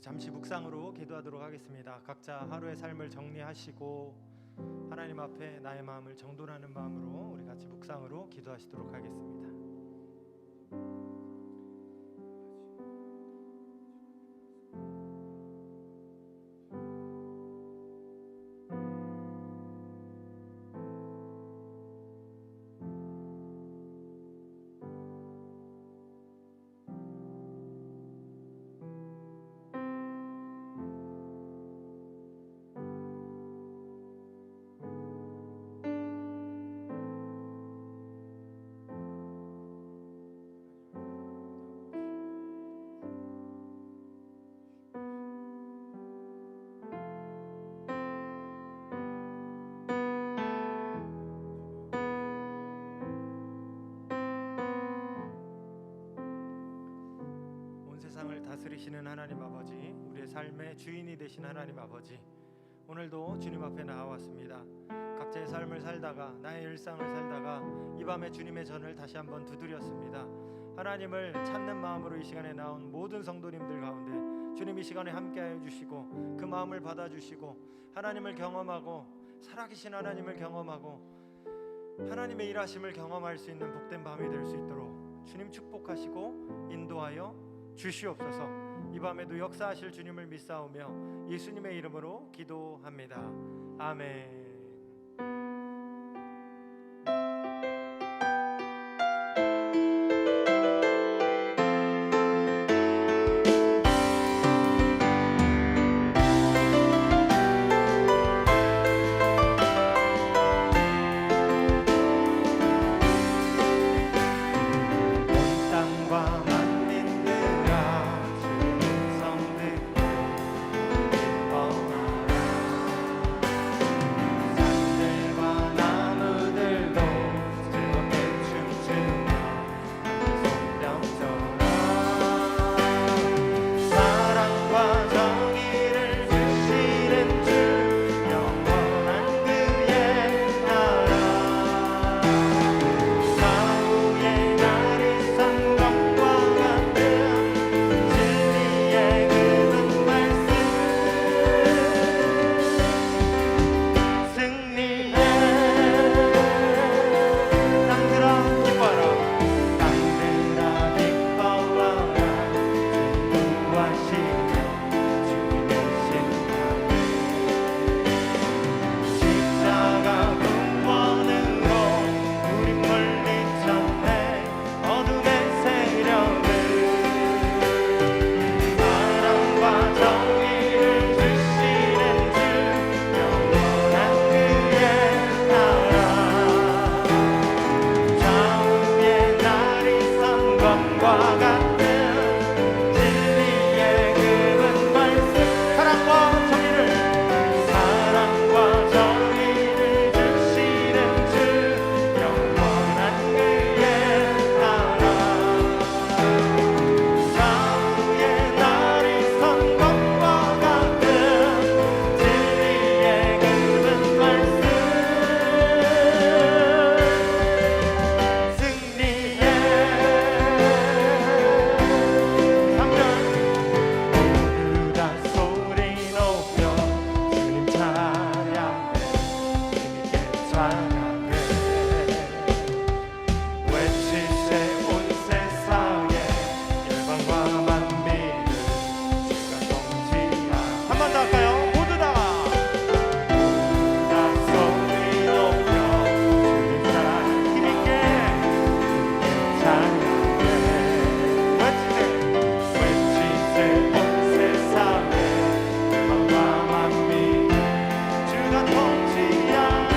잠시 묵상으로 기도하도록 하겠습니다. 각자 하루의 삶을 정리하시고 하나님 앞에 나의 마음을 정돈하는 마음으로 우리 같이 묵상으로 기도하시도록 하겠습니다. 세상을 다스리시는 하나님 아버지, 우리의 삶의 주인이 되신 하나님 아버지, 오늘도 주님 앞에 나와왔습니다. 각자의 삶을 살다가 나의 일상을 살다가 이 밤에 주님의 전을 다시 한번 두드렸습니다. 하나님을 찾는 마음으로 이 시간에 나온 모든 성도님들 가운데 주님 이 시간에 함께하여 주시고 그 마음을 받아주시고 하나님을 경험하고 살아계신 하나님을 경험하고 하나님의 일하심을 경험할 수 있는 복된 밤이 될 수 있도록 주님 축복하시고 인도하여 주시옵소서. 이 밤에도 역사하실 주님을 믿사오며 예수님의 이름으로 기도합니다. 아멘. 주가 통치하네.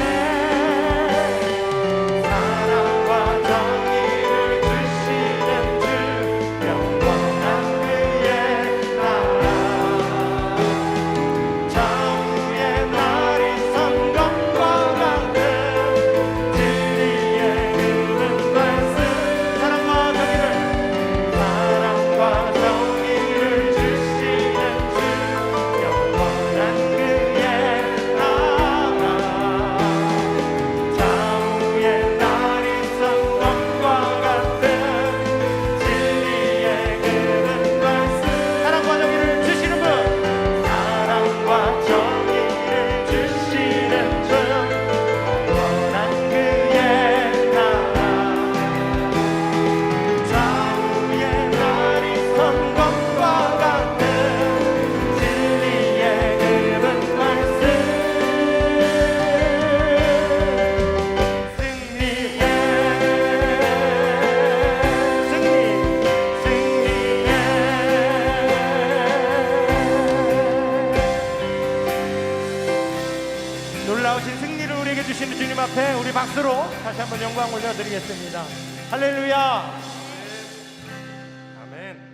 우리에게 주시는 주님 앞에 우리 박수로 다시 한번 영광 올려드리겠습니다. 할렐루야. 아멘.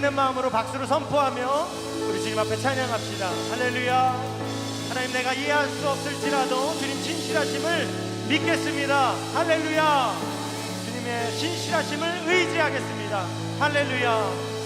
믿는 마음으로 박수로 선포하며 우리 주님 앞에 찬양합시다. 할렐루야. 하나님, 내가 이해할 수 없을지라도 주님 신실하심을 믿겠습니다. 할렐루야. 주님의 신실하심을 의지하겠습니다. 할렐루야.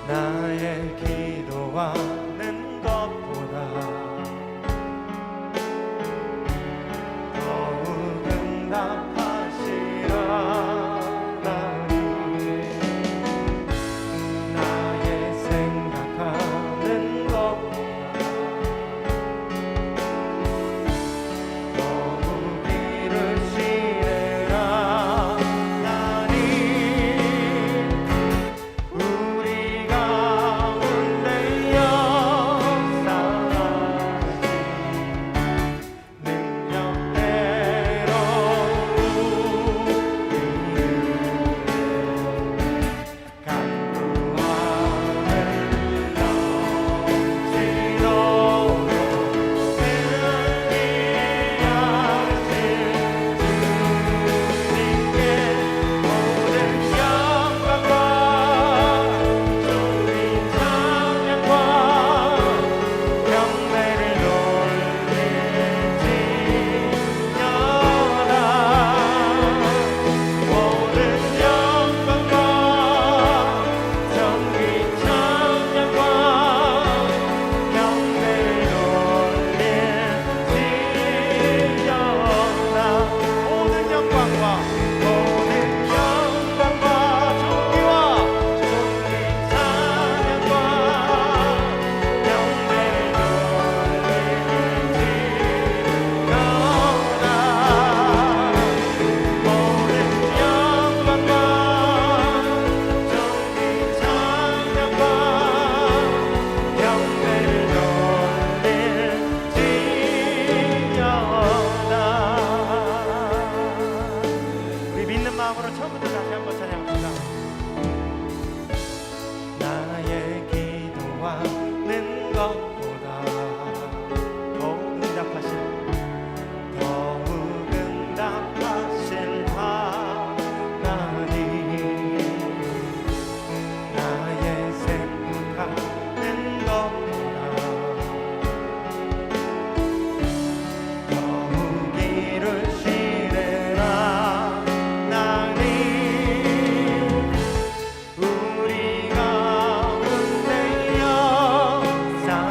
나의 기도하는 것보다 더욱 응답하시라 하나님. 나의 생각하는 것보다 더욱 이루시리라 하나님. 우리 가운데 역사하신 능력대로 우리를 간구하는 넘치도록 마음으로 처음부터 다시 한번 찬양합니다. 나의 기도하는 것보다 더욱 응답하실 하나님. 나의 생각하는 것보다 더욱 이루시리라 하나님. 우리 가운데 역사하신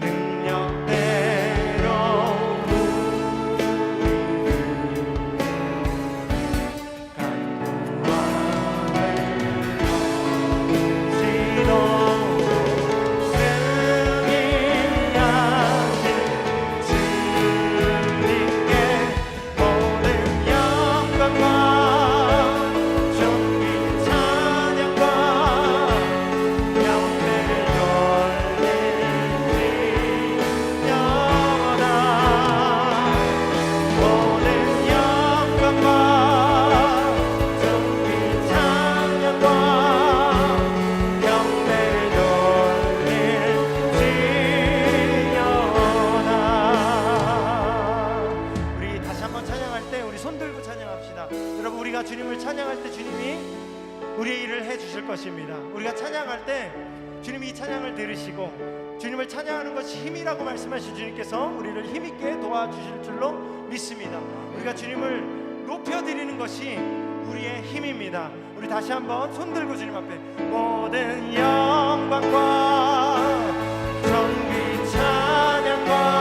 능력대로 우리가 주님을 찬양할 때 주님이 우리의 일을 해주실 것입니다. 우리가 찬양할 때 주님이 이 찬양을 들으시고 주님을 찬양하는 것이 힘이라고 말씀하신 주님께서 우리를 힘있게 도와주실 줄로 믿습니다. 우리가 주님을 높여드리는 것이 우리의 힘입니다. 우리 다시 한번 손 들고 주님 앞에 모든 영광과 존귀 찬양과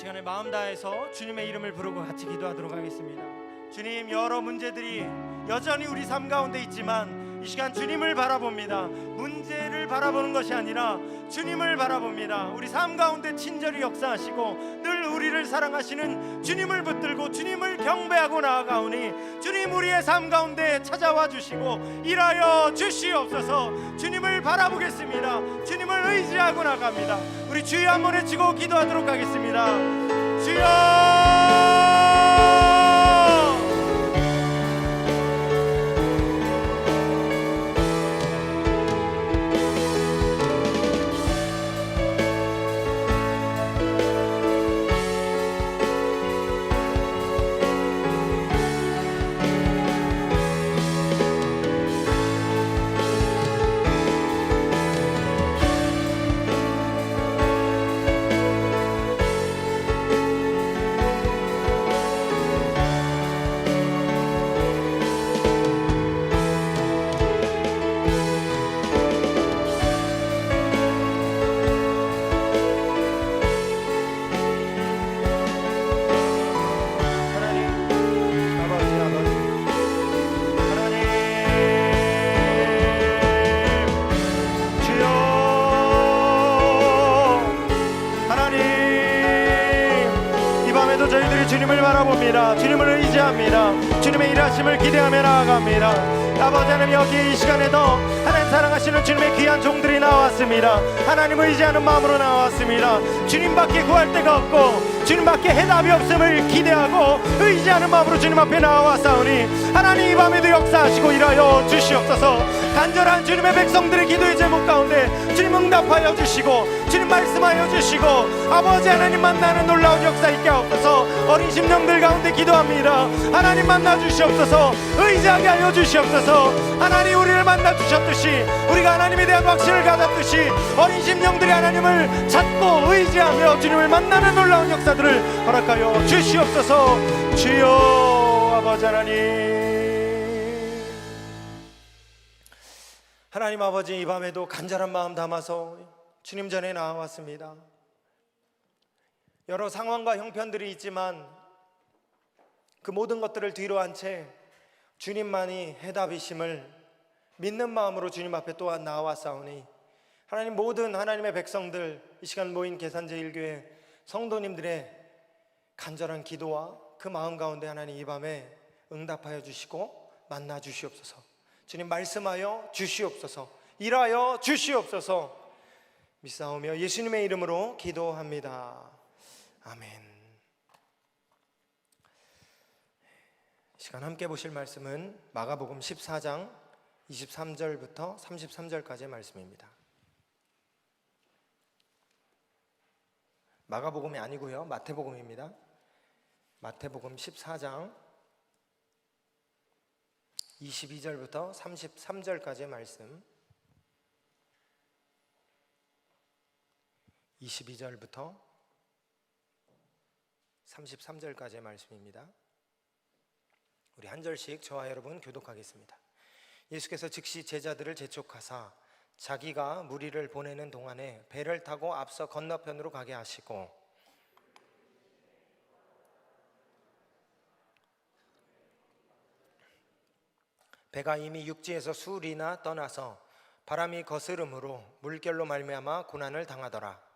시간에 마음 다해서 주님의 이름을 부르고 같이 기도하도록 하겠습니다. 주님, 여러 문제들이 여전히 우리 삶 가운데 있지만 이 시간 주님을 바라봅니다. 문제를 바라보는 것이 아니라 주님을 바라봅니다. 우리 삶 가운데 친절히 역사하시고 늘 우리를 사랑하시는 주님을 붙들고 주님을 경배하고 나아가오니 주님, 우리의 삶 가운데 찾아와 주시고 일하여 주시옵소서. 주님을 바라보겠습니다. 주님을 의지하고 나갑니다. 우리 주여 한번 외치고 기도하도록 하겠습니다. 주여! 주님을 바라봅니다. 주님을 의지합니다. 주님의 일하심을 기대하며 나아갑니다. 아버지 하나님, 여기 이 시간에도 하나님 사랑하시는 주님의 귀한 종들이 나왔습니다. 하나님을 의지하는 마음으로 나왔습니다. 주님밖에 구할 데가 없고 주님밖에 해답이 없음을 기대하고 의지하는 마음으로 주님 앞에 나와싸우니 하나님, 이 밤에도 역사하시고 일하여 주시옵소서. 간절한 주님의 백성들의 기도의 제목 가운데 주님 응답하여 주시고 주님 말씀하여 주시고 아버지 하나님 만나는 놀라운 역사 있게 하옵소서. 어린 심령들 가운데 기도합니다. 하나님 만나 주시옵소서. 의지하게 하여 주시옵소서. 하나님, 우리를 만나 주셨듯이 우리가 하나님에 대한 확신을 가졌듯이 어린 심령들이 하나님을 찾고 의지하며 주님을 만나는 놀라운 역사들을 허락하여 주시옵소서. 주여, 아버지 하나님 아버지, 이 밤에도 간절한 마음 담아서 주님 전에 나와왔습니다. 여러 상황과 형편들이 있지만 그 모든 것들을 뒤로 한 채 주님만이 해답이심을 믿는 마음으로 주님 앞에 또한 나와싸우니 하나님, 모든 하나님의 백성들, 이 시간 모인 계산제일교회 성도님들의 간절한 기도와 그 마음 가운데 하나님 이 밤에 응답하여 주시고 만나 주시옵소서. 주님 말씀하여 주시옵소서. 일하여 주시옵소서. 믿사오며 예수님의 이름으로 기도합니다. 아멘. 시간 함께 보실 말씀은 마가복음 14장 23절부터 33절까지의 말씀입니다. 마가복음이 아니고요, 마태복음입니다. 마태복음 14장 22절부터 33절까지의 말씀, 22절부터 33절까지의 말씀입니다. 우리 한 절씩 저와 여러분 교독하겠습니다. 예수께서 즉시 제자들을 재촉하사 자기가 무리를 보내는 동안에 배를 타고 앞서 건너편으로 가게 하시고 배가 이미 육지에서 수리나 떠나서 바람이 거스름으로 물결로 말미암아 고난을 당하더라.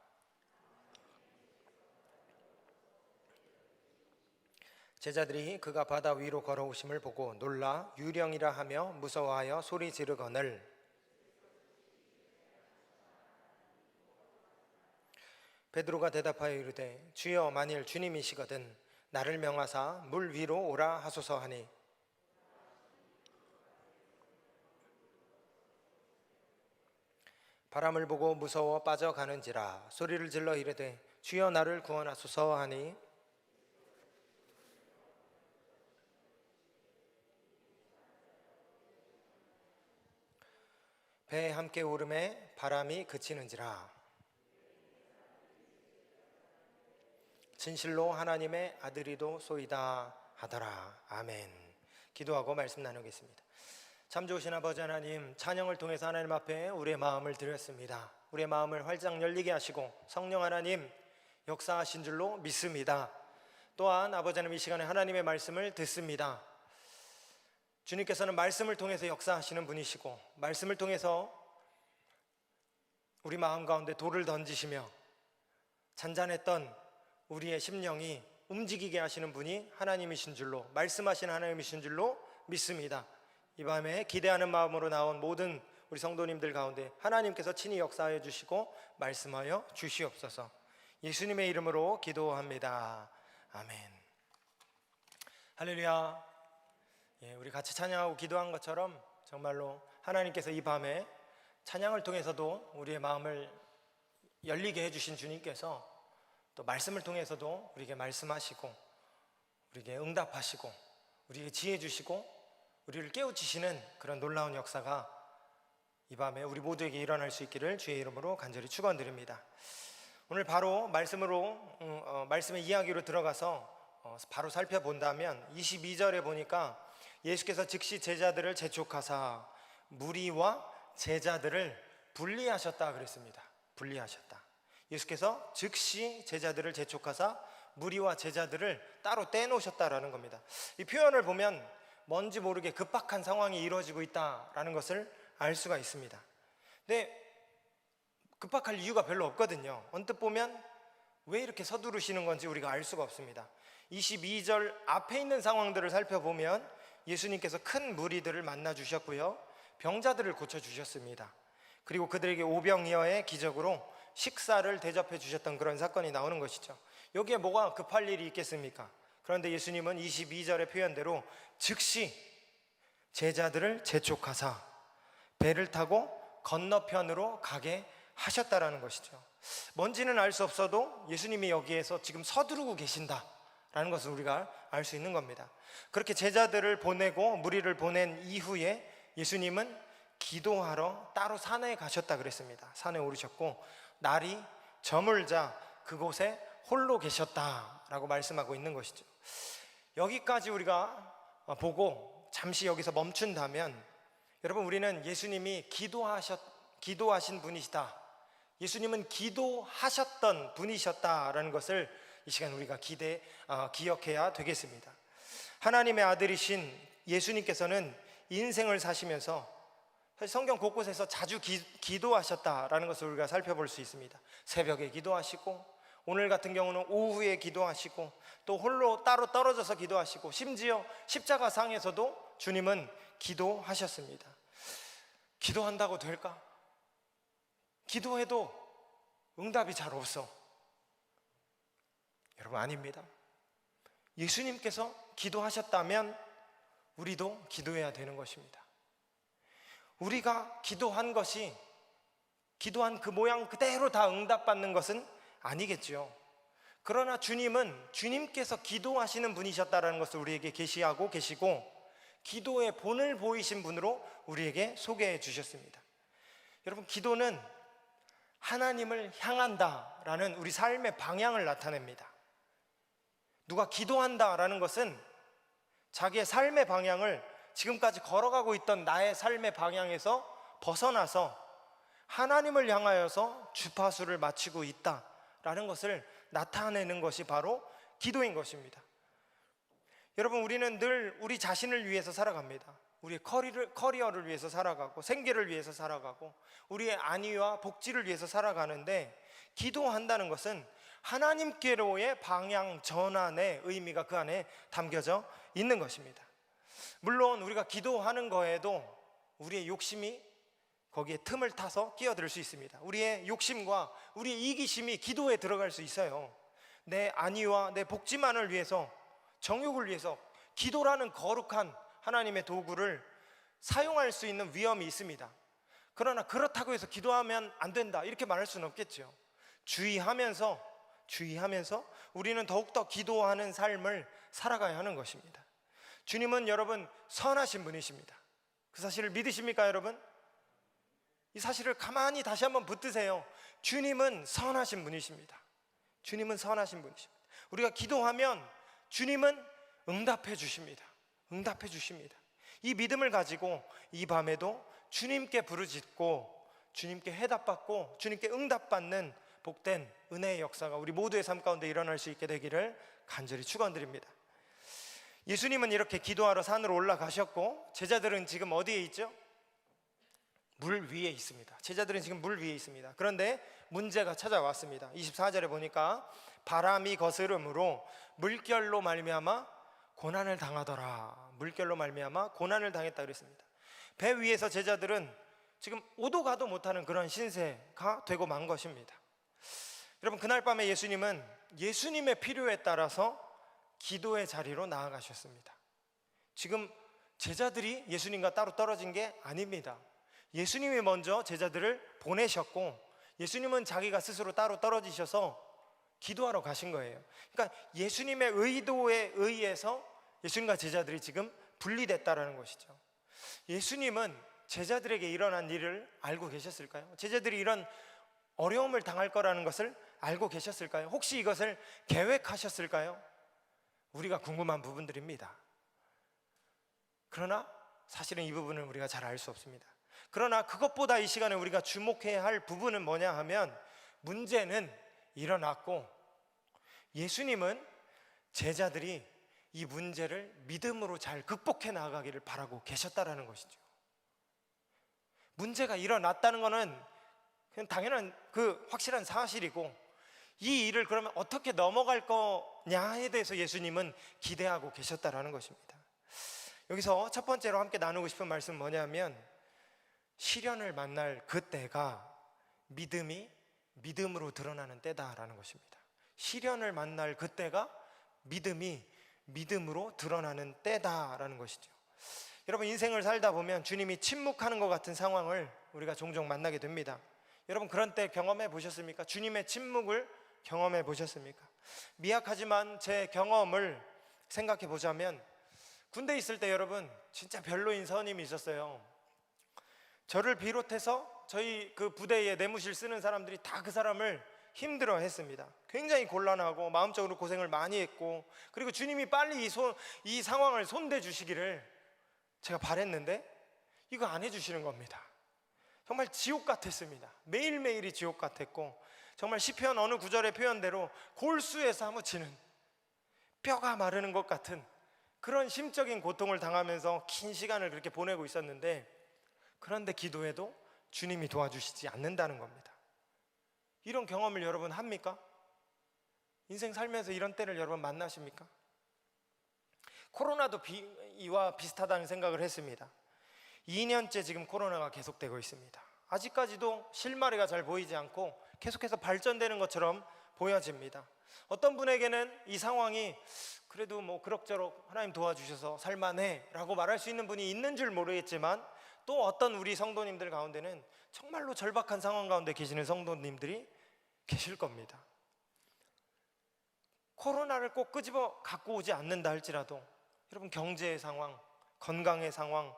제자들이 그가 바다 위로 걸어오심을 보고 놀라 유령이라 하며 무서워하여 소리 지르거늘 베드로가 대답하여 이르되 주여, 만일 주님이시거든 나를 명하사 물 위로 오라 하소서 하니 바람을 보고 무서워 빠져가는지라 소리를 질러 이르되 주여, 나를 구원하소서 하니 배에 함께 오름에 바람이 그치는지라. 진실로 하나님의 아들이도 소이다 하더라. 아멘. 기도하고 말씀 나누겠습니다. 참 좋으신 아버지 하나님, 찬양을 통해서 하나님 앞에 우리의 마음을 드렸습니다. 우리의 마음을 활짝 열리게 하시고 성령 하나님, 역사하신 줄로 믿습니다. 또한 아버지 하나님, 이 시간에 하나님의 말씀을 듣습니다. 주님께서는 말씀을 통해서 역사하시는 분이시고, 말씀을 통해서 우리 마음 가운데 돌을 던지시며 잔잔했던 우리의 심령이 움직이게 하시는 분이 하나님이신 줄로, 말씀하시는 하나님이신 줄로 믿습니다. 이 밤에 기대하는 마음으로 나온 모든 우리 성도님들 가운데 하나님께서 친히 역사하여 주시고 말씀하여 주시옵소서. 예수님의 이름으로 기도합니다. 아멘. 할렐루야. 우리 같이 찬양하고 기도한 것처럼 정말로 하나님께서 이 밤에 찬양을 통해서도 우리의 마음을 열리게 해주신 주님께서 또 말씀을 통해서도 우리에게 말씀하시고 우리에게 응답하시고 우리에게 지혜 주시고 우리를 깨우치시는 그런 놀라운 역사가 이 밤에 우리 모두에게 일어날 수 있기를 주의 이름으로 간절히 축원드립니다. 오늘 바로 말씀의 이야기로 들어가서 바로 살펴본다면 22절에 보니까 예수께서 즉시 제자들을 재촉하사 무리와 제자들을 분리하셨다 그랬습니다. 분리하셨다. 예수께서 즉시 제자들을 재촉하사 무리와 제자들을 따로 떼놓으셨다라는 겁니다. 이 표현을 보면 뭔지 모르게 급박한 상황이 이루어지고 있다라는 것을 알 수가 있습니다. 근데 급박할 이유가 별로 없거든요. 언뜻 보면 왜 이렇게 서두르시는 건지 우리가 알 수가 없습니다. 22절 앞에 있는 상황들을 살펴보면 예수님께서 큰 무리들을 만나 주셨고요, 병자들을 고쳐 주셨습니다. 그리고 그들에게 오병이어의 기적으로 식사를 대접해 주셨던 그런 사건이 나오는 것이죠. 여기에 뭐가 급할 일이 있겠습니까? 그런데 예수님은 22절의 표현대로 즉시 제자들을 재촉하사 배를 타고 건너편으로 가게 하셨다라는 것이죠. 뭔지는 알 수 없어도 예수님이 여기에서 지금 서두르고 계신다라는 것을 우리가 알 수 있는 겁니다. 그렇게 제자들을 보내고 무리를 보낸 이후에 예수님은 기도하러 따로 산에 가셨다 그랬습니다. 산에 오르셨고 날이 저물자 그곳에 홀로 계셨다라고 말씀하고 있는 것이죠. 여기까지 우리가 보고 잠시 여기서 멈춘다면, 여러분, 우리는 예수님이 기도하신 분이시다, 예수님은 기도하셨던 분이셨다라는 것을 이 시간 우리가 기억해야 되겠습니다. 하나님의 아들이신 예수님께서는 인생을 사시면서 사실 성경 곳곳에서 자주 기도하셨다라는 것을 우리가 살펴볼 수 있습니다. 새벽에 기도하시고, 오늘 같은 경우는 오후에 기도하시고, 또 홀로 따로 떨어져서 기도하시고, 심지어 십자가상에서도 주님은 기도하셨습니다. 기도한다고 될까? 기도해도 응답이 잘 없어. 여러분, 아닙니다. 예수님께서 기도하셨다면 우리도 기도해야 되는 것입니다. 우리가 기도한 것이 기도한 그 모양 그대로 다 응답받는 것은 아니겠죠. 그러나 주님은 주님께서 기도하시는 분이셨다는 것을 우리에게 계시하고 계시고, 기도의 본을 보이신 분으로 우리에게 소개해 주셨습니다. 여러분, 기도는 하나님을 향한다라는 우리 삶의 방향을 나타냅니다. 누가 기도한다라는 것은 자기의 삶의 방향을 지금까지 걸어가고 있던 나의 삶의 방향에서 벗어나서 하나님을 향하여서 주파수를 맞추고 있다라는 것을 나타내는 것이 바로 기도인 것입니다. 여러분, 우리는 늘 우리 자신을 위해서 살아갑니다. 우리의 커리어를 위해서 살아가고, 생계를 위해서 살아가고, 우리의 안위와 복지를 위해서 살아가는데, 기도한다는 것은 하나님께로의 방향 전환의 의미가 그 안에 담겨져 있는 것입니다. 물론 우리가 기도하는 거에도 우리의 욕심이 거기에 틈을 타서 끼어들 수 있습니다. 우리의 욕심과 우리의 이기심이 기도에 들어갈 수 있어요. 내 안위와 내 복지만을 위해서, 정욕을 위해서 기도라는 거룩한 하나님의 도구를 사용할 수 있는 위험이 있습니다. 그러나 그렇다고 해서 기도하면 안 된다 이렇게 말할 수는 없겠죠. 주의하면서 우리는 더욱더 기도하는 삶을 살아가야 하는 것입니다. 주님은 여러분 선하신 분이십니다. 그 사실을 믿으십니까, 여러분? 이 사실을 가만히 다시 한번 붙드세요. 주님은 선하신 분이십니다. 주님은 선하신 분이십니다. 우리가 기도하면 주님은 응답해 주십니다. 응답해 주십니다. 이 믿음을 가지고 이 밤에도 주님께 부르짖고 주님께 해답받고 주님께 응답받는 복된 은혜의 역사가 우리 모두의 삶 가운데 일어날 수 있게 되기를 간절히 축원드립니다. 예수님은 이렇게 기도하러 산으로 올라가셨고 제자들은 지금 어디에 있죠? 물 위에 있습니다. 제자들은 지금 물 위에 있습니다. 그런데 문제가 찾아왔습니다. 24절에 보니까 바람이 거스름으로 물결로 말미암아 고난을 당하더라. 물결로 말미암아 고난을 당했다 그랬습니다. 배 위에서 제자들은 지금 오도 가도 못하는 그런 신세가 되고 만 것입니다. 여러분, 그날 밤에 예수님은 예수님의 필요에 따라서 기도의 자리로 나아가셨습니다. 지금 제자들이 예수님과 따로 떨어진 게 아닙니다. 예수님이 먼저 제자들을 보내셨고 예수님은 자기가 스스로 따로 떨어지셔서 기도하러 가신 거예요. 그러니까 예수님의 의도에 의해서 예수님과 제자들이 지금 분리됐다라는 것이죠. 예수님은 제자들에게 일어난 일을 알고 계셨을까요? 제자들이 이런 어려움을 당할 거라는 것을 알고 계셨을까요? 혹시 이것을 계획하셨을까요? 우리가 궁금한 부분들입니다. 그러나 사실은 이 부분은 우리가 잘 알 수 없습니다. 그러나 그것보다 이 시간에 우리가 주목해야 할 부분은 뭐냐 하면 문제는 일어났고 예수님은 제자들이 이 문제를 믿음으로 잘 극복해 나가기를 바라고 계셨다라는 것이죠. 문제가 일어났다는 것은 그냥 당연한 확실한 사실이고 이 일을 그러면 어떻게 넘어갈 거냐에 대해서 예수님은 기대하고 계셨다라는 것입니다. 여기서 첫 번째로 함께 나누고 싶은 말씀은 뭐냐면 시련을 만날 그때가 믿음이 믿음으로 드러나는 때다라는 것입니다. 시련을 만날 그때가 믿음이 믿음으로 드러나는 때다라는 것이죠. 여러분, 인생을 살다 보면 주님이 침묵하는 것 같은 상황을 우리가 종종 만나게 됩니다. 여러분, 그런 때 경험해 보셨습니까? 주님의 침묵을 경험해 보셨습니까? 미약하지만 제 경험을 생각해 보자면 군대에 있을 때 여러분 진짜 별로인 선임이 있었어요. 저를 비롯해서 저희 그 부대에 내무실 쓰는 사람들이 다 그 사람을 힘들어 했습니다. 굉장히 곤란하고 마음적으로 고생을 많이 했고, 그리고 주님이 빨리 이 상황을 손대 주시기를 제가 바랬는데 이거 안 해주시는 겁니다. 정말 지옥 같았습니다. 매일매일이 지옥 같았고, 정말 시편 어느 구절의 표현대로 골수에 사무치는 뼈가 마르는 것 같은 그런 심적인 고통을 당하면서 긴 시간을 그렇게 보내고 있었는데, 그런데 기도해도 주님이 도와주시지 않는다는 겁니다. 이런 경험을 여러분 합니까? 인생 살면서 이런 때를 여러분 만나십니까? 코로나도 이와 비슷하다는 생각을 했습니다. 2년째 지금 코로나가 계속되고 있습니다. 아직까지도 실마리가 잘 보이지 않고 계속해서 발전되는 것처럼 보여집니다. 어떤 분에게는 이 상황이 그래도 뭐 그럭저럭 하나님 도와주셔서 살만해 라고 말할 수 있는 분이 있는 줄 모르겠지만, 또 어떤 우리 성도님들 가운데는 정말로 절박한 상황 가운데 계시는 성도님들이 계실 겁니다. 코로나를 꼭 끄집어 갖고 오지 않는다 할지라도 여러분, 경제의 상황, 건강의 상황,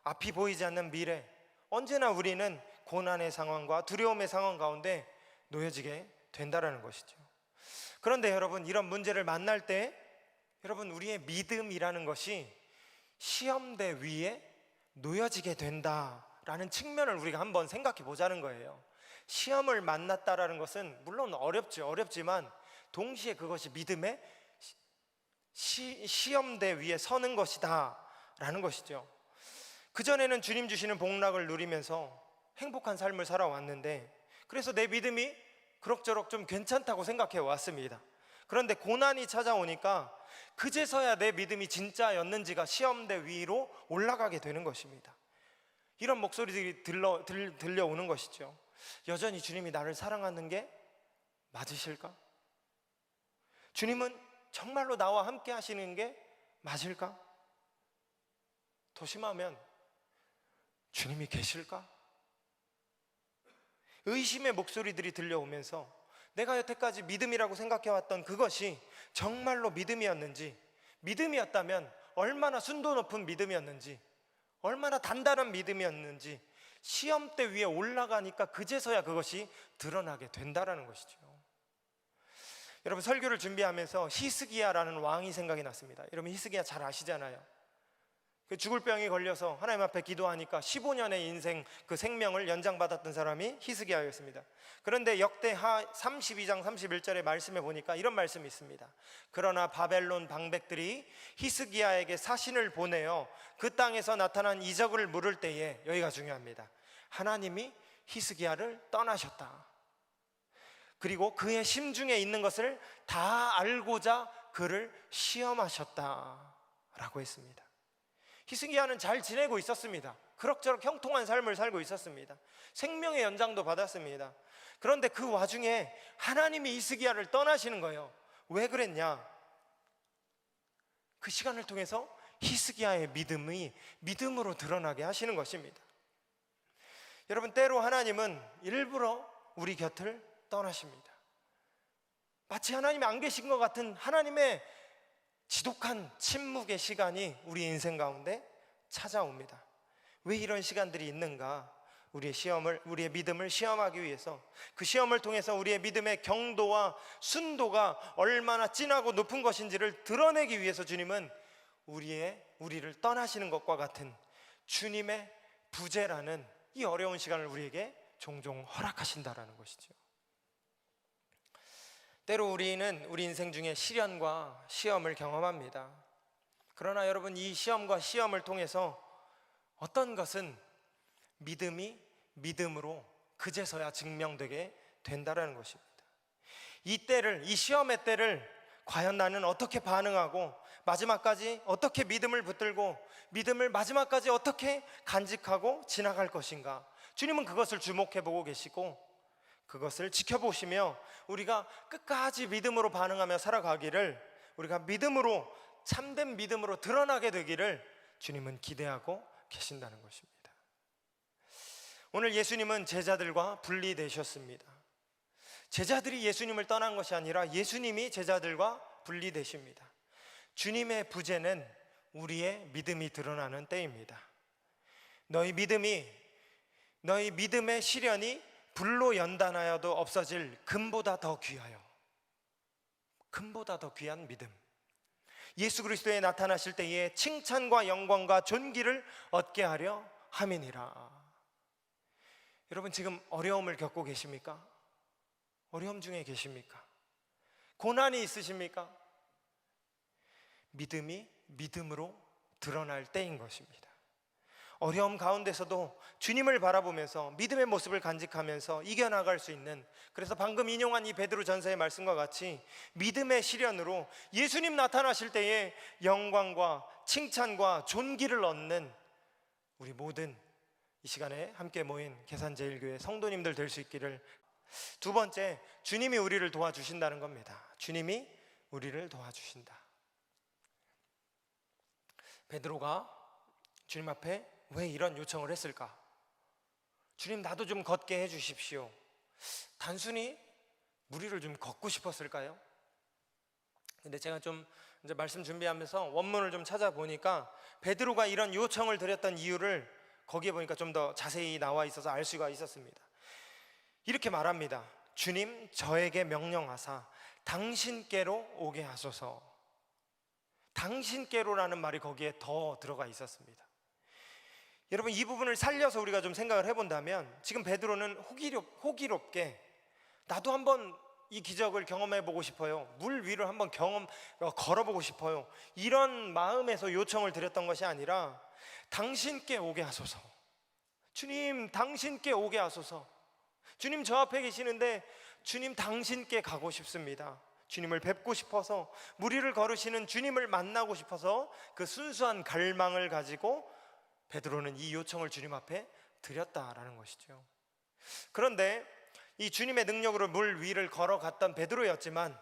앞이 보이지 않는 미래, 언제나 우리는 고난의 상황과 두려움의 상황 가운데 놓여지게 된다는 것이죠. 그런데 여러분, 이런 문제를 만날 때 여러분, 우리의 믿음이라는 것이 시험대 위에 놓여지게 된다라는 측면을 우리가 한번 생각해 보자는 거예요. 시험을 만났다라는 것은 물론 어렵지만 동시에 그것이 믿음의 시험대 위에 서는 것이다 라는 것이죠. 그전에는 주님 주시는 복락을 누리면서 행복한 삶을 살아왔는데, 그래서 내 믿음이 그럭저럭 좀 괜찮다고 생각해 왔습니다. 그런데 고난이 찾아오니까 그제서야 내 믿음이 진짜였는지가 시험대 위로 올라가게 되는 것입니다. 이런 목소리들이 들려오는 것이죠. 여전히 주님이 나를 사랑하는 게 맞으실까? 주님은 정말로 나와 함께 하시는 게 맞을까? 더 심하면 주님이 계실까? 의심의 목소리들이 들려오면서 내가 여태까지 믿음이라고 생각해왔던 그것이 정말로 믿음이었는지, 믿음이었다면 얼마나 순도 높은 믿음이었는지, 얼마나 단단한 믿음이었는지 시험대 위에 올라가니까 그제서야 그것이 드러나게 된다라는 것이죠. 여러분, 설교를 준비하면서 히스기야라는 왕이 생각이 났습니다. 여러분, 히스기야 잘 아시잖아요. 그 죽을 병이 걸려서 하나님 앞에 기도하니까 15년의 인생 그 생명을 연장받았던 사람이 히스기야였습니다. 그런데 역대하 32장 31절의 말씀에 보니까 이런 말씀이 있습니다. 그러나 바벨론 방백들이 히스기야에게 사신을 보내어 그 땅에서 나타난 이적을 물을 때에, 여기가 중요합니다, 하나님이 히스기야를 떠나셨다. 그리고 그의 심중에 있는 것을 다 알고자 그를 시험하셨다 라고 했습니다. 히스기야는 잘 지내고 있었습니다. 그럭저럭 형통한 삶을 살고 있었습니다. 생명의 연장도 받았습니다. 그런데 그 와중에 하나님이 히스기야를 떠나시는 거예요. 왜 그랬냐? 그 시간을 통해서 히스기야의 믿음이 믿음으로 드러나게 하시는 것입니다. 여러분, 때로 하나님은 일부러 우리 곁을 떠나십니다. 마치 하나님이 안 계신 것 같은 하나님의 지독한 침묵의 시간이 우리 인생 가운데 찾아옵니다. 왜 이런 시간들이 있는가? 우리의 믿음을 시험하기 위해서, 그 시험을 통해서 우리의 믿음의 경도와 순도가 얼마나 진하고 높은 것인지를 드러내기 위해서 주님은 우리를 떠나시는 것과 같은 주님의 부재라는 이 어려운 시간을 우리에게 종종 허락하신다라는 것이죠. 때로 우리는 우리 인생 중에 시련과 시험을 경험합니다. 그러나 여러분, 이 시험과 시험을 통해서 어떤 것은 믿음이 믿음으로 그제서야 증명되게 된다라는 것입니다. 이 시험의 때를 과연 나는 어떻게 반응하고 마지막까지 어떻게 믿음을 붙들고 믿음을 마지막까지 어떻게 간직하고 지나갈 것인가, 주님은 그것을 주목해 보고 계시고 그것을 지켜보시며 우리가 끝까지 믿음으로 반응하며 살아가기를, 우리가 믿음으로, 참된 믿음으로 드러나게 되기를 주님은 기대하고 계신다는 것입니다. 오늘 예수님은 제자들과 분리되셨습니다. 제자들이 예수님을 떠난 것이 아니라 예수님이 제자들과 분리되십니다. 주님의 부재는 우리의 믿음이 드러나는 때입니다. 너희 믿음의 시련이 불로 연단하여도 없어질 금보다 더 귀하여, 금보다 더 귀한 믿음, 예수 그리스도에 나타나실 때에 칭찬과 영광과 존귀를 얻게 하려 함이니라. 여러분, 지금 어려움을 겪고 계십니까? 어려움 중에 계십니까? 고난이 있으십니까? 믿음이 믿음으로 드러날 때인 것입니다. 어려움 가운데서도 주님을 바라보면서 믿음의 모습을 간직하면서 이겨나갈 수 있는, 그래서 방금 인용한 이 베드로 전서의 말씀과 같이 믿음의 시련으로 예수님 나타나실 때에 영광과 칭찬과 존귀를 얻는 우리 모든 이 시간에 함께 모인 계산제일교회 성도님들 될 수 있기를. 두 번째, 주님이 우리를 도와주신다는 겁니다. 주님이 우리를 도와주신다. 베드로가 주님 앞에 왜 이런 요청을 했을까? 주님, 나도 좀 걷게 해주십시오. 단순히 무리를 좀 걷고 싶었을까요? 근데 제가 좀 이제 말씀 준비하면서 원문을 좀 찾아보니까 베드로가 이런 요청을 드렸던 이유를 거기에 보니까 좀 더 자세히 나와 있어서 알 수가 있었습니다. 이렇게 말합니다. 주님, 저에게 명령하사 당신께로 오게 하소서. 당신께로라는 말이 거기에 더 들어가 있었습니다. 여러분, 이 부분을 살려서 우리가 좀 생각을 해본다면, 지금 베드로는 호기롭게 나도 한번 이 기적을 경험해보고 싶어요, 물 위를 한번 걸어보고 싶어요, 이런 마음에서 요청을 드렸던 것이 아니라 당신께 오게 하소서. 주님, 당신께 오게 하소서. 주님, 저 앞에 계시는데 주님, 당신께 가고 싶습니다. 주님을 뵙고 싶어서, 무리를 걸으시는 주님을 만나고 싶어서 그 순수한 갈망을 가지고 베드로는 이 요청을 주님 앞에 드렸다라는 것이죠. 그런데 이 주님의 능력으로 물 위를 걸어갔던 베드로였지만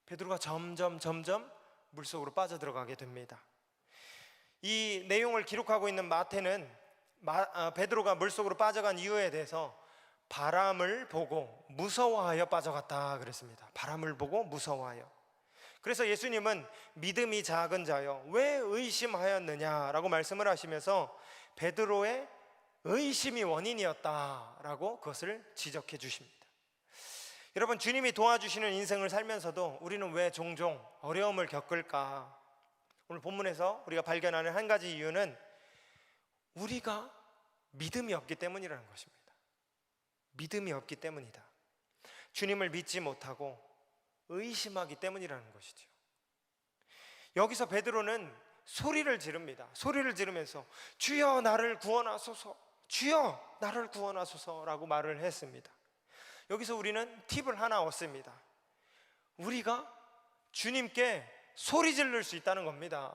베드로가 점점 물속으로 빠져들어가게 됩니다. 이 내용을 기록하고 있는 마태는 베드로가 물속으로 빠져간 이유에 대해서 바람을 보고 무서워하여 빠져갔다 그랬습니다. 바람을 보고 무서워하여. 그래서 예수님은 믿음이 작은 자여 왜 의심하였느냐라고 말씀을 하시면서 베드로의 의심이 원인이었다라고 그것을 지적해 주십니다. 여러분, 주님이 도와주시는 인생을 살면서도 우리는 왜 종종 어려움을 겪을까? 오늘 본문에서 우리가 발견하는 한 가지 이유는 우리가 믿음이 없기 때문이라는 것입니다. 믿음이 없기 때문이다. 주님을 믿지 못하고 의심하기 때문이라는 것이죠. 여기서 베드로는 소리를 지릅니다. 소리를 지르면서 주여 나를 구원하소서, 주여 나를 구원하소서라고 말을 했습니다. 여기서 우리는 팁을 하나 얻습니다. 우리가 주님께 소리 지를 수 있다는 겁니다.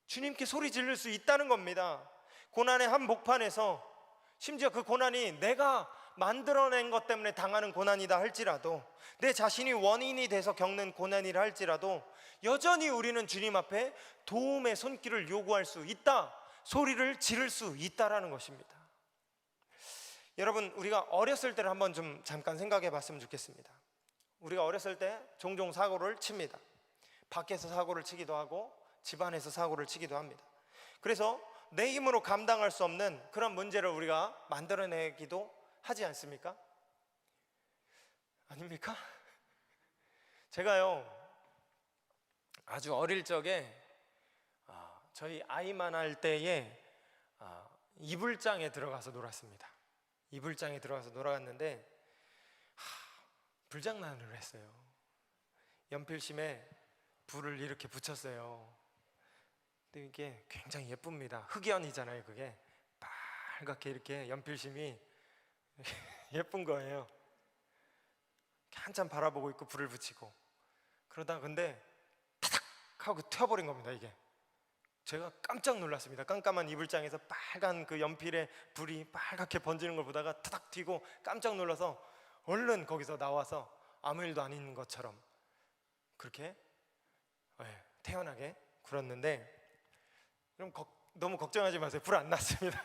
주님께 소리 지를 수 있다는 겁니다. 고난의 한복판에서, 심지어 그 고난이 내가 만들어낸 것 때문에 당하는 고난이다 할지라도, 내 자신이 원인이 돼서 겪는 고난이라 할지라도 여전히 우리는 주님 앞에 도움의 손길을 요구할 수 있다, 소리를 지를 수 있다라는 것입니다. 여러분, 우리가 어렸을 때를 한번 좀 잠깐 생각해 봤으면 좋겠습니다. 우리가 어렸을 때 종종 사고를 칩니다. 밖에서 사고를 치기도 하고 집안에서 사고를 치기도 합니다. 그래서 내 힘으로 감당할 수 없는 그런 문제를 우리가 만들어내기도 하지 않습니까? 아닙니까? 제가요, 아주 어릴 적에 저희 아이만 할 때에 이불장에 들어가서 놀았습니다. 이불장에 들어가서 놀았는데 불장난을 했어요. 연필심에 불을 이렇게 붙였어요. 근데 이게 굉장히 예쁩니다. 흑연이잖아요. 그게 빨갛게 이렇게 연필심이 예쁜 거예요. 한참 바라보고 있고 불을 붙이고 그러다 근데 타닥 하고 튀어버린 겁니다. 이게 제가 깜짝 놀랐습니다. 깜깜한 이불장에서 빨간 그 연필에 불이 빨갛게 번지는 걸 보다가 타닥 튀고 깜짝 놀라서 얼른 거기서 나와서 아무 일도 안 있는 것처럼 그렇게 태연하게 굴었는데, 그럼 너무 걱정하지 마세요. 불 안 났습니다.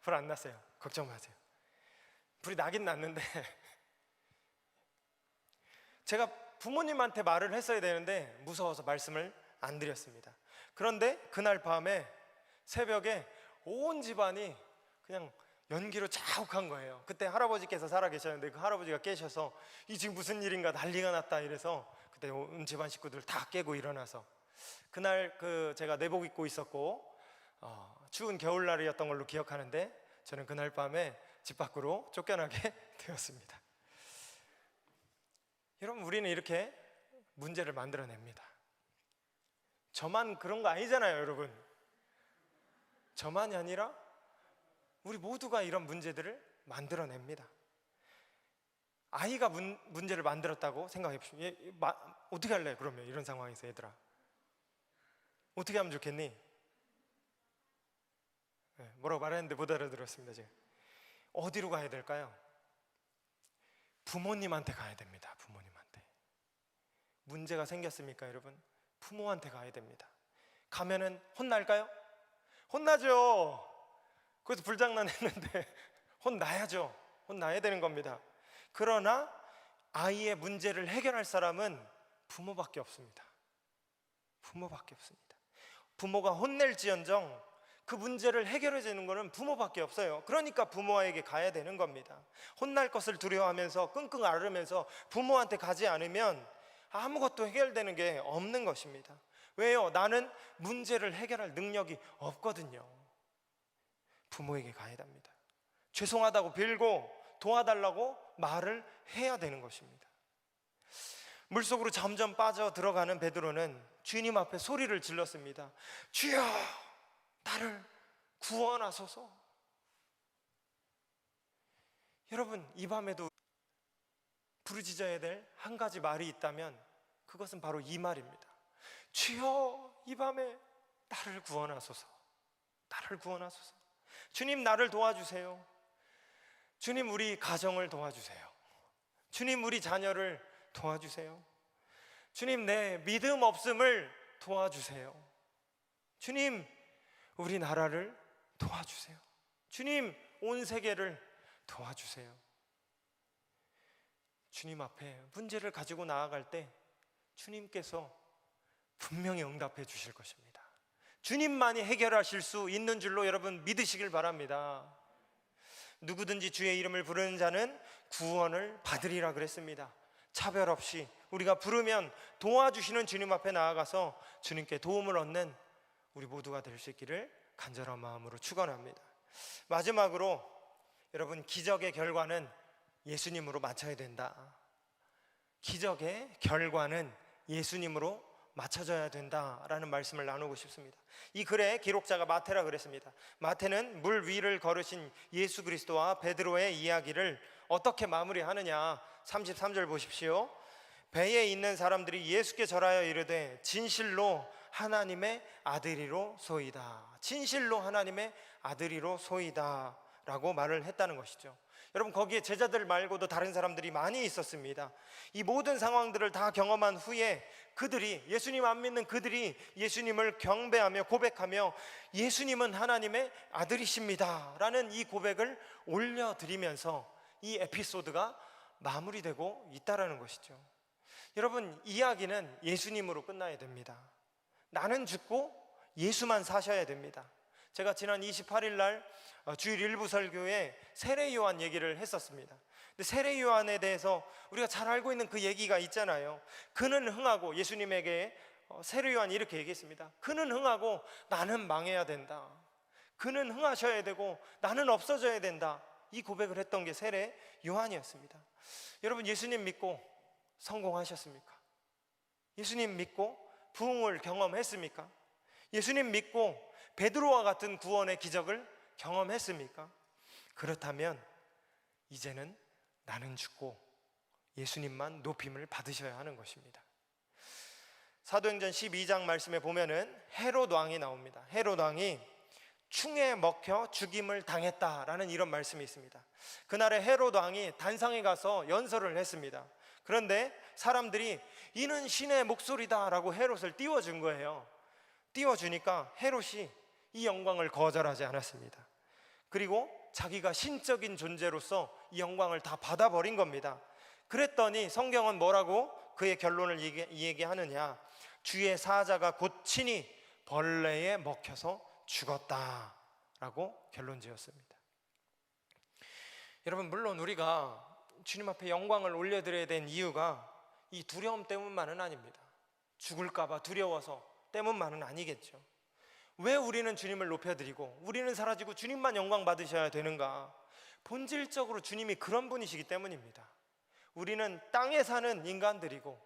불 안 났어요. 걱정 마세요. 불이 나긴 났는데 제가 부모님한테 말을 했어야 되는데 무서워서 말씀을 안 드렸습니다. 그런데 그날 밤에 새벽에 온 집안이 그냥 연기로 자욱한 거예요. 그때 할아버지께서 살아 계셨는데 그 할아버지가 깨셔서 이 지금 무슨 일인가 난리가 났다 이래서 그때 온 집안 식구들 다 깨고 일어나서, 그날 제가 내복 입고 있었고 추운 겨울날이었던 걸로 기억하는데 저는 그날 밤에 집 밖으로 쫓겨나게 되었습니다. 여러분, 우리는 이렇게 문제를 만들어냅니다. 저만 그런 거 아니잖아요, 여러분. 저만이 아니라 우리 모두가 이런 문제들을 만들어냅니다. 아이가 문제를 만들었다고 생각해 보십시오. 어떻게 할래? 그러면 이런 상황에서 얘들아 어떻게 하면 좋겠니? 뭐라고 말했는데 못 알아들었습니다. 지금 어디로 가야 될까요? 부모님한테 가야 됩니다. 부모님한테. 문제가 생겼습니까, 여러분? 부모한테 가야 됩니다. 가면은 혼날까요? 혼나죠. 그래서 불장난했는데 혼나야죠. 혼나야 되는 겁니다. 그러나 아이의 문제를 해결할 사람은 부모밖에 없습니다. 부모밖에 없습니다. 부모가 혼낼지언정 그 문제를 해결해 주는 것은 부모밖에 없어요. 그러니까 부모에게 가야 되는 겁니다. 혼날 것을 두려워하면서 끙끙 앓으면서 부모한테 가지 않으면 아무것도 해결되는 게 없는 것입니다. 왜요? 나는 문제를 해결할 능력이 없거든요. 부모에게 가야 됩니다. 죄송하다고 빌고 도와달라고 말을 해야 되는 것입니다. 물속으로 점점 빠져 들어가는 베드로는 주님 앞에 소리를 질렀습니다. 주여 나를 구원하소서. 여러분, 이 밤에도 부르짖어야 될 한 가지 말이 있다면 그것은 바로 이 말입니다. 주여 이 밤에 나를 구원하소서. 나를 구원하소서. 주님 나를 도와주세요. 주님 우리 가정을 도와주세요. 주님 우리 자녀를 도와주세요. 주님 내 믿음 없음을 도와주세요. 주님 우리 나라를 도와주세요. 주님 온 세계를 도와주세요. 주님 앞에 문제를 가지고 나아갈 때 주님께서 분명히 응답해 주실 것입니다. 주님만이 해결하실 수 있는 줄로 여러분 믿으시길 바랍니다. 누구든지 주의 이름을 부르는 자는 구원을 받으리라 그랬습니다. 차별 없이 우리가 부르면 도와주시는 주님 앞에 나아가서 주님께 도움을 얻는 우리 모두가 될 수 있기를 간절한 마음으로 축원합니다. 마지막으로 여러분, 기적의 결과는 예수님으로 맞춰야 된다. 기적의 결과는 예수님으로 맞춰져야 된다라는 말씀을 나누고 싶습니다. 이 글의 기록자가 마태라 그랬습니다. 마태는 물 위를 걸으신 예수 그리스도와 베드로의 이야기를 어떻게 마무리하느냐, 33절 보십시오. 배에 있는 사람들이 예수께 절하여 이르되 진실로 하나님의 아들이로소이다. 진실로 하나님의 아들이로소이다 라고 말을 했다는 것이죠. 여러분, 거기에 제자들 말고도 다른 사람들이 많이 있었습니다. 이 모든 상황들을 다 경험한 후에 그들이, 예수님 안 믿는 그들이 예수님을 경배하며 고백하며 예수님은 하나님의 아들이십니다 라는 이 고백을 올려드리면서 이 에피소드가 마무리되고 있다라는 것이죠. 여러분, 이야기는 예수님으로 끝나야 됩니다. 나는 죽고 예수만 사셔야 됩니다. 제가 지난 28일 날 주일 일부 설교에 세례 요한 얘기를 했었습니다. 근데 세례 요한에 대해서 우리가 잘 알고 있는 그 얘기가 있잖아요. 그는 흥하고, 예수님에게 세례 요한이 이렇게 얘기했습니다. 그는 흥하고 나는 망해야 된다. 그는 흥하셔야 되고 나는 없어져야 된다. 이 고백을 했던 게 세례 요한이었습니다. 여러분, 예수님 믿고 성공하셨습니까? 예수님 믿고 부흥을 경험했습니까? 예수님 믿고 베드로와 같은 구원의 기적을 경험했습니까? 그렇다면 이제는 나는 죽고 예수님만 높임을 받으셔야 하는 것입니다. 사도행전 12장 말씀에 보면은 헤롯 왕이 나옵니다. 헤롯 왕이 충에 먹혀 죽임을 당했다라는 이런 말씀이 있습니다. 그날에 헤롯 왕이 단상에 가서 연설을 했습니다. 그런데 사람들이 이는 신의 목소리다 라고 헤롯을 띄워준 거예요. 띄워주니까 헤롯이 이 영광을 거절하지 않았습니다. 그리고 자기가 신적인 존재로서 이 영광을 다 받아버린 겁니다. 그랬더니 성경은 뭐라고 그의 결론을 얘기하느냐, 주의 사자가 곧 친히 벌레에 먹혀서 죽었다라고 결론 지었습니다. 여러분, 물론 우리가 주님 앞에 영광을 올려드려야 된 이유가 이 두려움 때문만은 아닙니다. 죽을까봐 두려워서 때문만은 아니겠죠. 왜 우리는 주님을 높여드리고 우리는 사라지고 주님만 영광 받으셔야 되는가? 본질적으로 주님이 그런 분이시기 때문입니다. 우리는 땅에 사는 인간들이고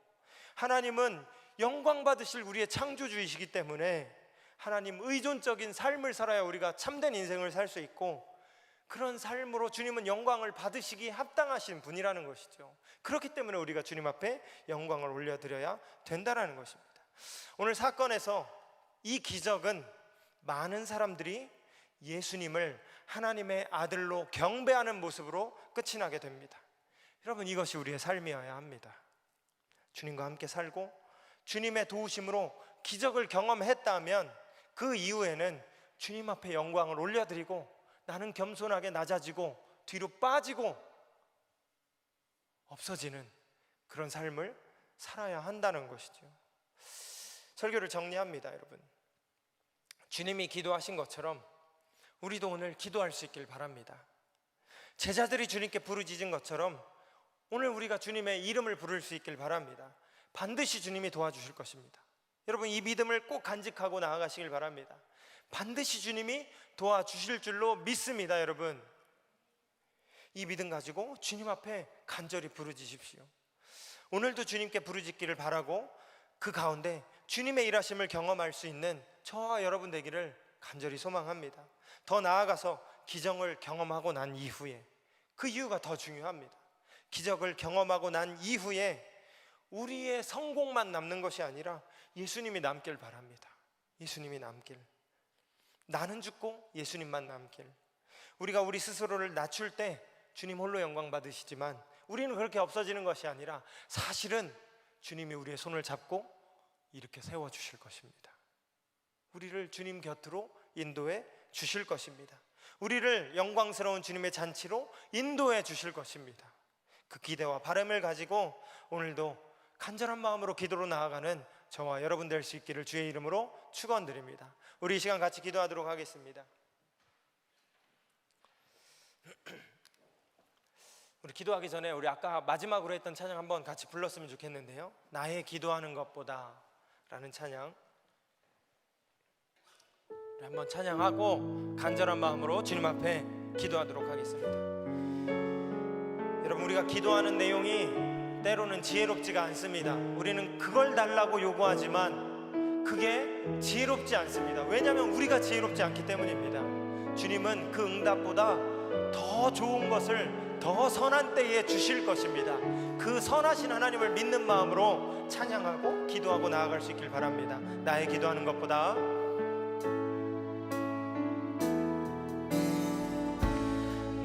하나님은 영광 받으실 우리의 창조주이시기 때문에 하나님 의존적인 삶을 살아야 우리가 참된 인생을 살 수 있고, 그런 삶으로 주님은 영광을 받으시기 합당하신 분이라는 것이죠. 그렇기 때문에 우리가 주님 앞에 영광을 올려드려야 된다는 것입니다. 오늘 사건에서 이 기적은 많은 사람들이 예수님을 하나님의 아들로 경배하는 모습으로 끝이 나게 됩니다. 여러분, 이것이 우리의 삶이어야 합니다. 주님과 함께 살고 주님의 도우심으로 기적을 경험했다면 그 이후에는 주님 앞에 영광을 올려드리고 나는 겸손하게 낮아지고 뒤로 빠지고 없어지는 그런 삶을 살아야 한다는 것이죠. 설교를 정리합니다. 여러분, 주님이 기도하신 것처럼 우리도 오늘 기도할 수 있길 바랍니다. 제자들이 주님께 부르짖은 것처럼 오늘 우리가 주님의 이름을 부를 수 있길 바랍니다. 반드시 주님이 도와주실 것입니다. 여러분, 이 믿음을 꼭 간직하고 나아가시길 바랍니다. 반드시 주님이 도와주실 줄로 믿습니다. 여러분, 이 믿음 가지고 주님 앞에 간절히 부르짖으십시오. 오늘도 주님께 부르짖기를 바라고 그 가운데 주님의 일하심을 경험할 수 있는 저와 여러분 되기를 간절히 소망합니다. 더 나아가서 기적을 경험하고 난 이후에, 그 이유가 더 중요합니다. 기적을 경험하고 난 이후에 우리의 성공만 남는 것이 아니라 예수님이 남길 바랍니다. 예수님이 남길, 나는 죽고 예수님만 남길. 우리가 우리 스스로를 낮출 때 주님 홀로 영광 받으시지만 우리는 그렇게 없어지는 것이 아니라 사실은 주님이 우리의 손을 잡고 이렇게 세워주실 것입니다. 우리를 주님 곁으로 인도해 주실 것입니다. 우리를 영광스러운 주님의 잔치로 인도해 주실 것입니다. 그 기대와 바람을 가지고 오늘도 간절한 마음으로 기도로 나아가는 저와 여러분 될 수 있기를 주의 이름으로 축원드립니다. 우리 이 시간 같이 기도하도록 하겠습니다. 우리 기도하기 전에 우리 아까 마지막으로 했던 찬양 한번 같이 불렀으면 좋겠는데요. 나의 기도하는 것보다 라는 찬양 우리 한번 찬양하고 간절한 마음으로 주님 앞에 기도하도록 하겠습니다. 여러분, 우리가 기도하는 내용이 때로는 지혜롭지가 않습니다. 우리는 그걸 달라고 요구하지만 그게 지혜롭지 않습니다. 왜냐하면 우리가 지혜롭지 않기 때문입니다. 주님은 그 응답보다 더 좋은 것을 더 선한 때에 주실 것입니다. 그 선하신 하나님을 믿는 마음으로 찬양하고 기도하고 나아갈 수 있길 바랍니다. 나의 기도하는 것보다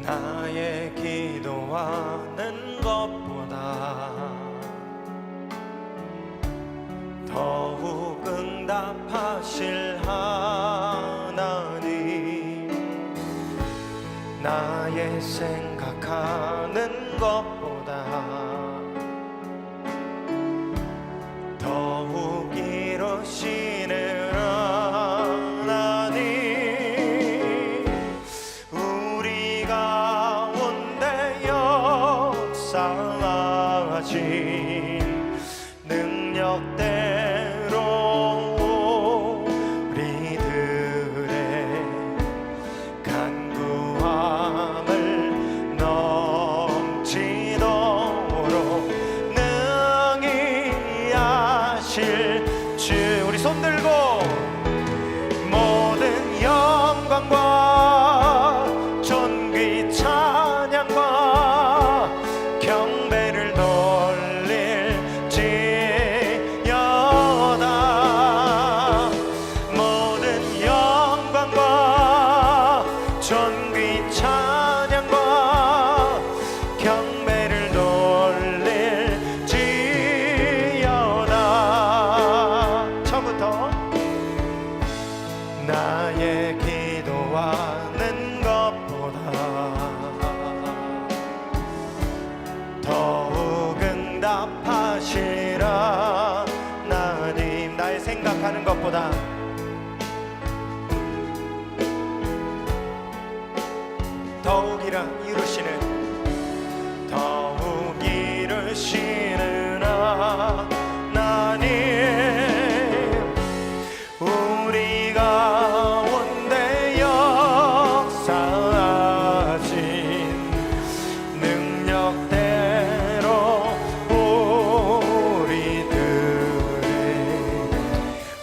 나의 기도하는 것보다 더욱 응답하실 하나님, 나의 생각하는 것보다 더욱 이루시는 하나님, 우리 가운데 역사하신 능력대로 우리들의 간구함을 넘치도록 능히 하실 주, 우리 손 들고 모든 영광과 존귀 찬양과 경배를 돌릴지어다. 모든 영광과 존귀 찬양과 경배를 돌릴지어다. 처음부터 나의 기도하는 것보다 더욱 응답하시라 하나님, 나의 생각하는 것보다 더욱이라 이루시는, 더욱 이루시는 하나님, 우리 가운데 역사하신 능력대로 우리들의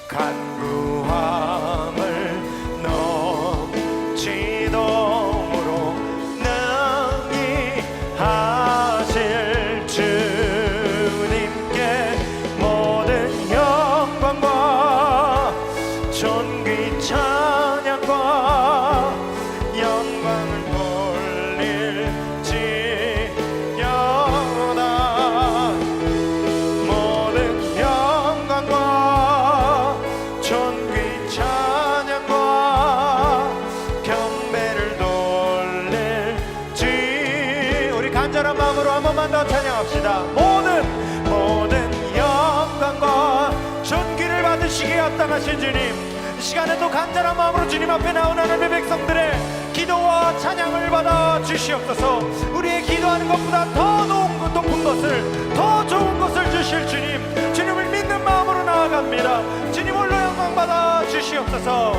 간구함을 넘치도록 능히 하실 주님께 모든 영광과 존귀 찬양과 영광을 돌릴지어다. 모든 영광과 존귀 찬양과 경배를 돌릴지, 우리 간절한 마음으로 한 번만 더 찬양합시다. 모든 영광과 존귀를 받으시기에 합당하신 주님, 이 시간에도 간절한 마음으로 주님 앞에 나온 하나님의 백성들의 기도와 찬양을 받아 주시옵소서. 우리의 기도하는 것보다 더 높은 것을, 더 좋은 것을 주실 주님, 주님을 믿는 마음으로 나아갑니다. 주님 홀로 영광 받아 주시옵소서.